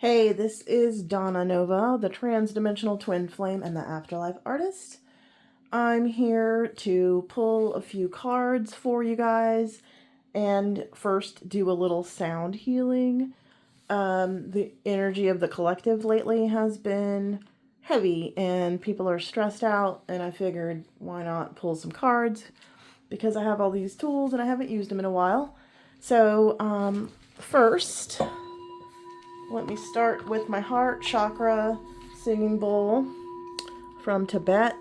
Hey, this is Donna Nova, the Transdimensional Twin Flame and the Afterlife Artist. I'm here to pull a few cards for you guys and first do a little sound healing. The energy of the collective lately has been heavy and people are stressed out, and I figured why not pull some cards because I have all these tools and I haven't used them in a while. So, first, let me start with my heart chakra singing bowl from Tibet.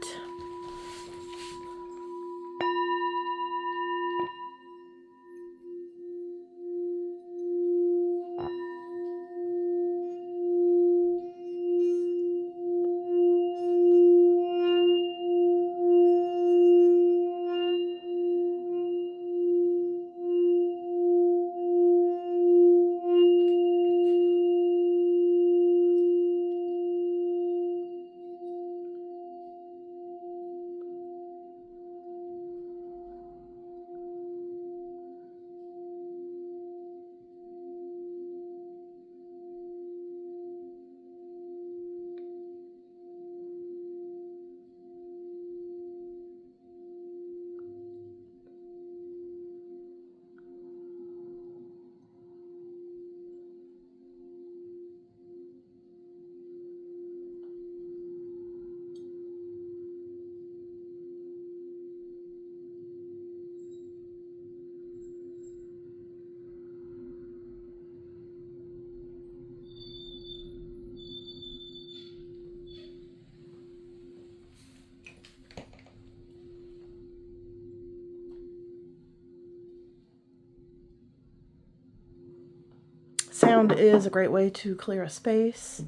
Sound is a great way to clear a space.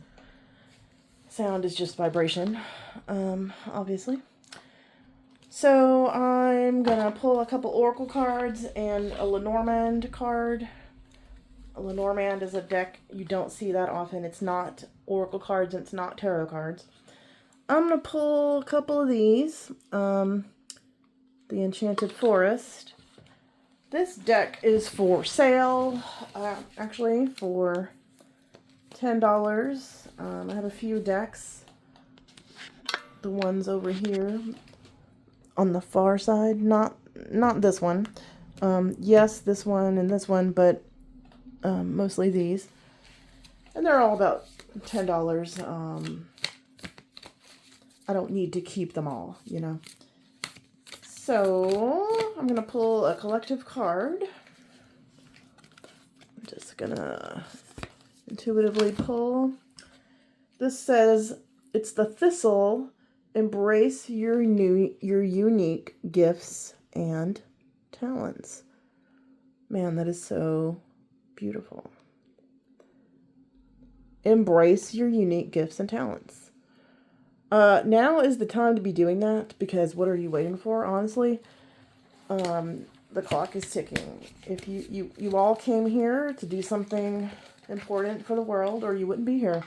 Sound is just vibration, obviously. So I'm gonna pull a couple oracle cards and a Lenormand card. A Lenormand is a deck you don't see that often. It's not oracle cards and it's not tarot cards. I'm gonna pull a couple of these. The Enchanted Forest. This deck is for sale, actually, for $10. I have a few decks. The ones over here on the far side, not this one. Yes, this one and this one, but mostly these. And they're all about $10. I don't need to keep them all, you know. So, I'm going to pull a collective card. I'm just going to intuitively pull. This says, it's the Thistle. Embrace your unique gifts and talents. Man, that is so beautiful. Embrace your unique gifts and talents. Now is the time to be doing that, because what are you waiting for, honestly? The clock is ticking. If you all came here to do something important for the world, or you wouldn't be here.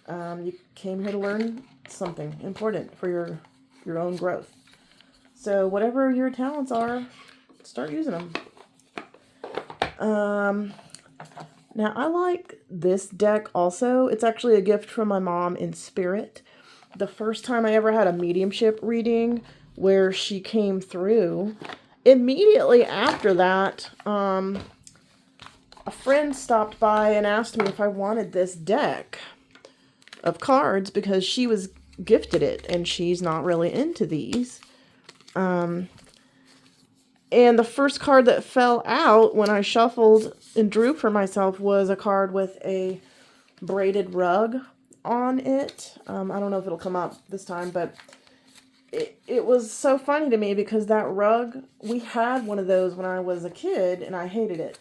You came here to learn something important for your own growth. So whatever your talents are, start using them. Now I like this deck also. It's actually a gift from my mom in spirit. The first time I ever had a mediumship reading where she came through, immediately after that, a friend stopped by and asked me if I wanted this deck of cards because she was gifted it and she's not really into these. And the first card that fell out when I shuffled and drew for myself was a card with a braided rug on it. I don't know if it'll come up this time, but it was so funny to me because that rug, we had one of those when I was a kid and I hated it.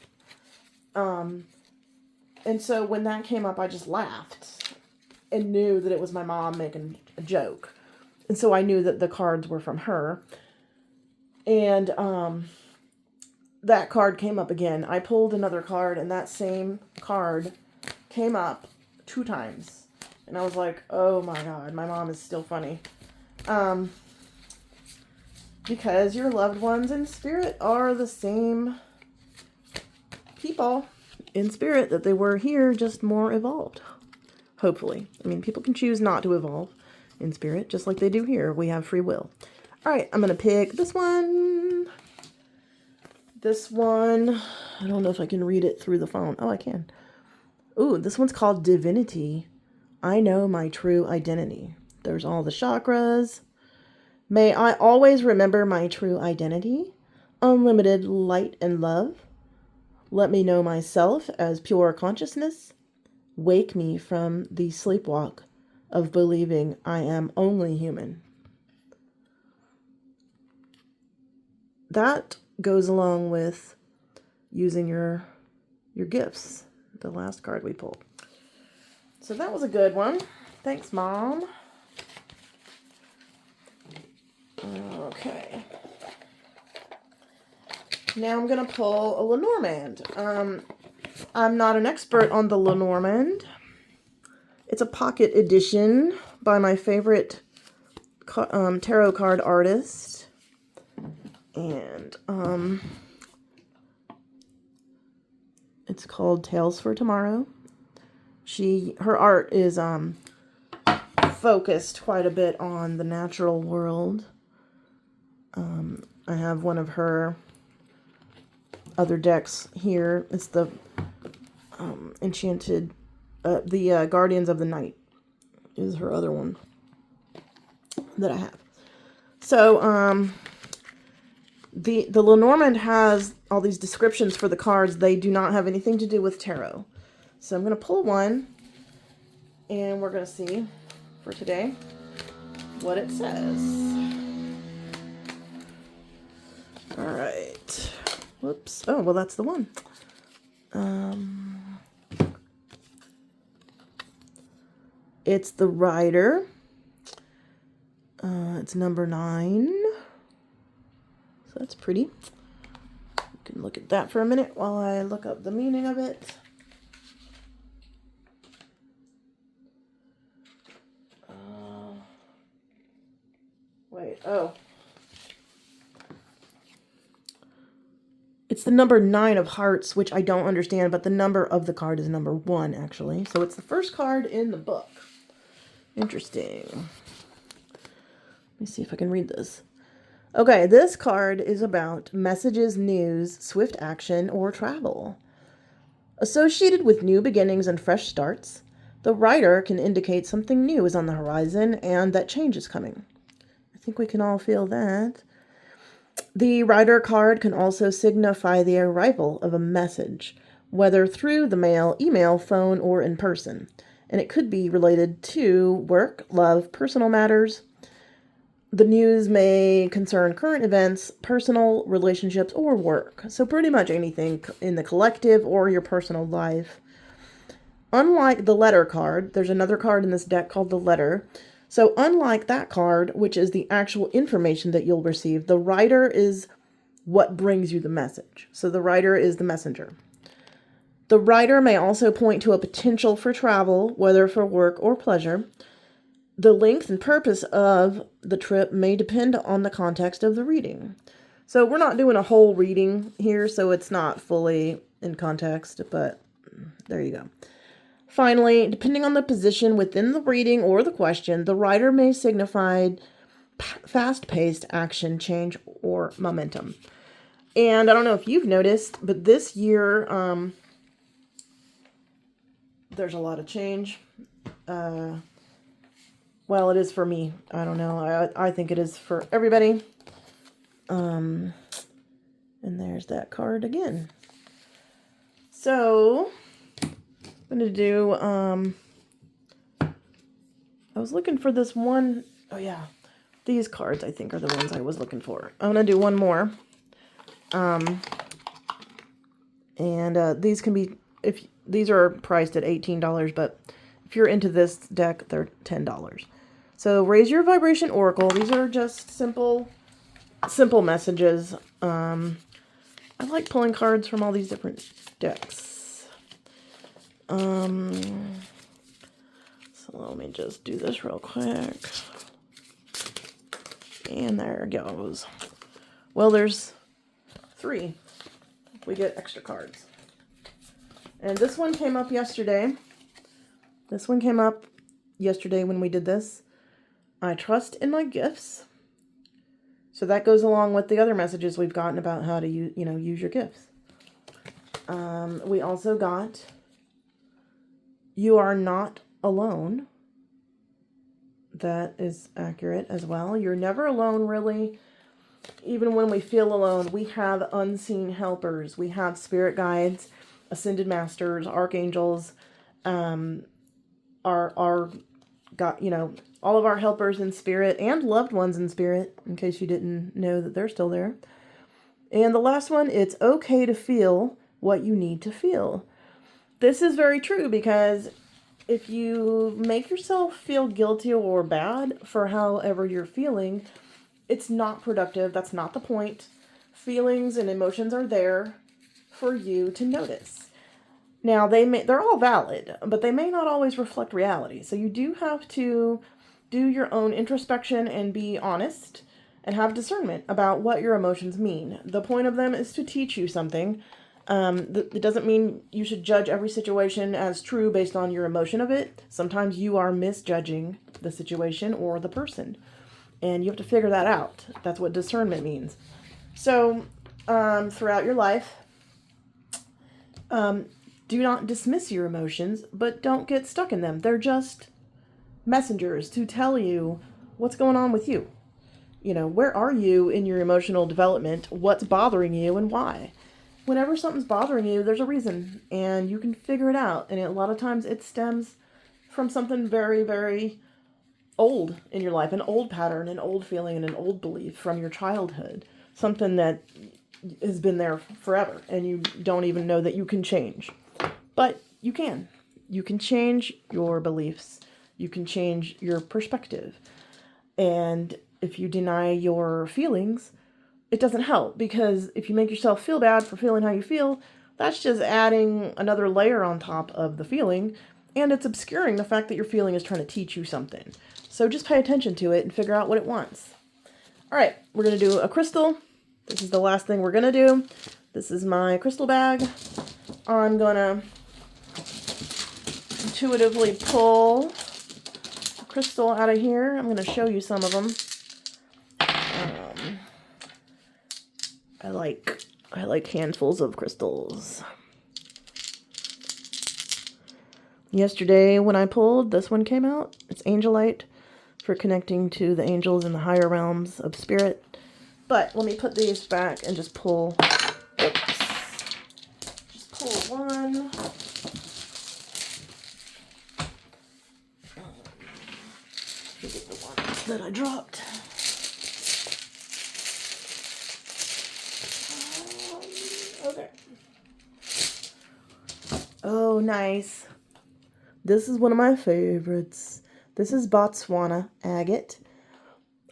And so when that came up, I just laughed and knew that it was my mom making a joke. And so I knew that the cards were from her. And that card came up again. I pulled another card and that same card came up 2 times. And I was like, oh my God, my mom is still funny. Because your loved ones in spirit are the same people in spirit that they were here, just more evolved. Hopefully. I mean, people can choose not to evolve in spirit, just like they do here. We have free will. All right, I'm going to pick this one. This one, I don't know if I can read it through the phone. Oh, I can. Ooh, this one's called Divinity. I know my true identity. There's all the chakras. May I always remember my true identity. Unlimited light and love. Let me know myself as pure consciousness. Wake me from the sleepwalk of believing I am only human. That goes along with using your gifts, the last card we pulled. So that was a good one. Thanks, Mom. Okay. Now I'm going to pull a Lenormand. I'm not an expert on the Lenormand. It's a pocket edition by my favorite tarot card artist. And it's called Tales for Tomorrow. Her art is focused quite a bit on the natural world. I have one of her other decks here. It's the Enchanted, the Guardians of the Night is her other one that I have. So, the Lenormand has all these descriptions for the cards. They do not have anything to do with tarot. So I'm going to pull one, and we're going to see for today what it says. All right. Whoops. Oh, well, that's the one. It's the Rider. It's number 9. So that's pretty. You can look at that for a minute while I look up the meaning of it. Oh. It's the number 9 of hearts, which I don't understand, but the number of the card is number 1, actually. So it's the first card in the book. Interesting. Let me see if I can read this. Okay, this card is about messages, news, swift action, or travel. Associated with new beginnings and fresh starts, the Rider can indicate something new is on the horizon and that change is coming. I think we can all feel that. The Rider card can also signify the arrival of a message, whether through the mail, email, phone, or in person. And it could be related to work, love, personal matters. The news may concern current events, personal relationships, or work. So pretty much anything in the collective or your personal life. Unlike the Letter card, there's another card in this deck called the Letter. So unlike that card, which is the actual information that you'll receive, the Rider is what brings you the message. So the Rider is the messenger. The Rider may also point to a potential for travel, whether for work or pleasure. The length and purpose of the trip may depend on the context of the reading. So we're not doing a whole reading here, so it's not fully in context, but there you go. Finally, depending on the position within the reading or the question, the Rider may signify fast-paced action, change, or momentum. And I don't know if you've noticed, but this year, there's a lot of change. Well, it is for me. I don't know. I think it is for everybody. And there's that card again. So I'm going to do, I was looking for this one. Oh yeah. These cards, I think, are the ones I was looking for. I'm going to do one more. These can be, these are priced at $18, but if you're into this deck, they're $10. So Raise Your Vibration Oracle. These are just simple messages. I like pulling cards from all these different decks. So let me just do this real quick. And there it goes. Well, there's 3. We get extra cards. And this one came up yesterday. This one came up yesterday when we did this. I trust in my gifts. So that goes along with the other messages we've gotten about how to use your gifts. We also got, you are not alone. That is accurate as well. You're never alone, really. Even when we feel alone, we have unseen helpers. We have spirit guides, ascended masters, archangels, our God, all of our helpers in spirit and loved ones in spirit, in case you didn't know that they're still there. And the last one, it's okay to feel what you need to feel. This is very true, because if you make yourself feel guilty or bad for however you're feeling, it's not productive. That's not the point. Feelings and emotions are there for you to notice. Now, they're all valid, but they may not always reflect reality. So you do have to do your own introspection and be honest and have discernment about what your emotions mean. The point of them is to teach you something. It doesn't mean you should judge every situation as true based on your emotion of it. Sometimes you are misjudging the situation or the person, and you have to figure that out. That's what discernment means. So, throughout your life, do not dismiss your emotions, but don't get stuck in them. They're just messengers to tell you what's going on with you. Where are you in your emotional development? What's bothering you and why? Whenever something's bothering you, there's a reason, and you can figure it out. And a lot of times it stems from something very, very old in your life, an old pattern, an old feeling, and an old belief from your childhood. Something that has been there forever, and you don't even know that you can change. But you can. You can change your beliefs. You can change your perspective. And if you deny your feelings, it doesn't help, because if you make yourself feel bad for feeling how you feel, that's just adding another layer on top of the feeling, and it's obscuring the fact that your feeling is trying to teach you something. So just pay attention to it and figure out what it wants. All right, we're going to do a crystal. This is the last thing we're going to do. This is my crystal bag. I'm going to intuitively pull a crystal out of here. I'm going to show you some of them. I like handfuls of crystals. Yesterday when I pulled, this one came out. It's Angelite, for connecting to the angels in the higher realms of spirit. But let me put these back and just pull. Oops. Just pull one. Get the one that I dropped. Okay. Oh, nice. This is one of my favorites. This is Botswana agate.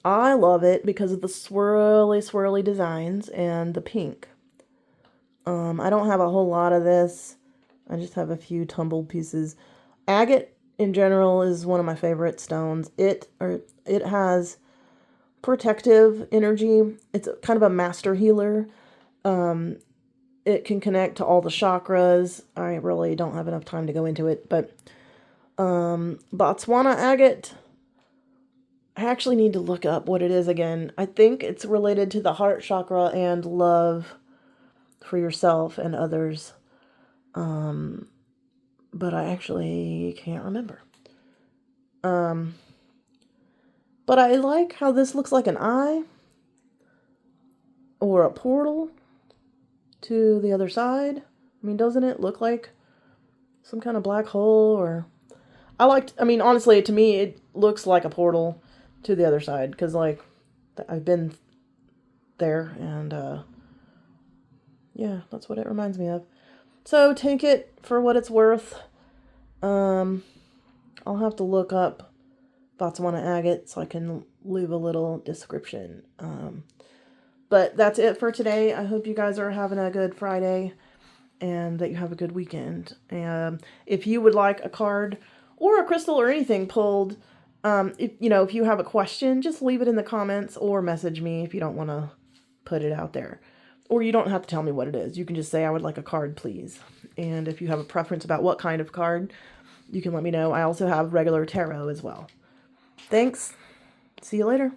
I love it because of the swirly designs and the pink. I don't have a whole lot of this. I just have a few tumbled pieces. Agate in general is one of my favorite stones. It has protective energy. It's kind of a master healer. It can connect to all the chakras. I really don't have enough time to go into it, but Botswana agate, I actually need to look up what it is again. I think it's related to the heart chakra and love for yourself and others. But I actually can't remember. But I like how this looks like an eye or a portal to the other side. I mean, doesn't it look like some kind of black hole? Or honestly, to me, it looks like a portal to the other side, because I've been there, and yeah, that's what it reminds me of. So take it for what it's worth. I'll have to look up Botswana agate so I can leave a little description. But that's it for today. I hope you guys are having a good Friday and that you have a good weekend. And if you would like a card or a crystal or anything pulled, if you have a question, just leave it in the comments or message me if you don't want to put it out there. Or you don't have to tell me what it is. You can just say, I would like a card, please. And if you have a preference about what kind of card, you can let me know. I also have regular tarot as well. Thanks. See you later.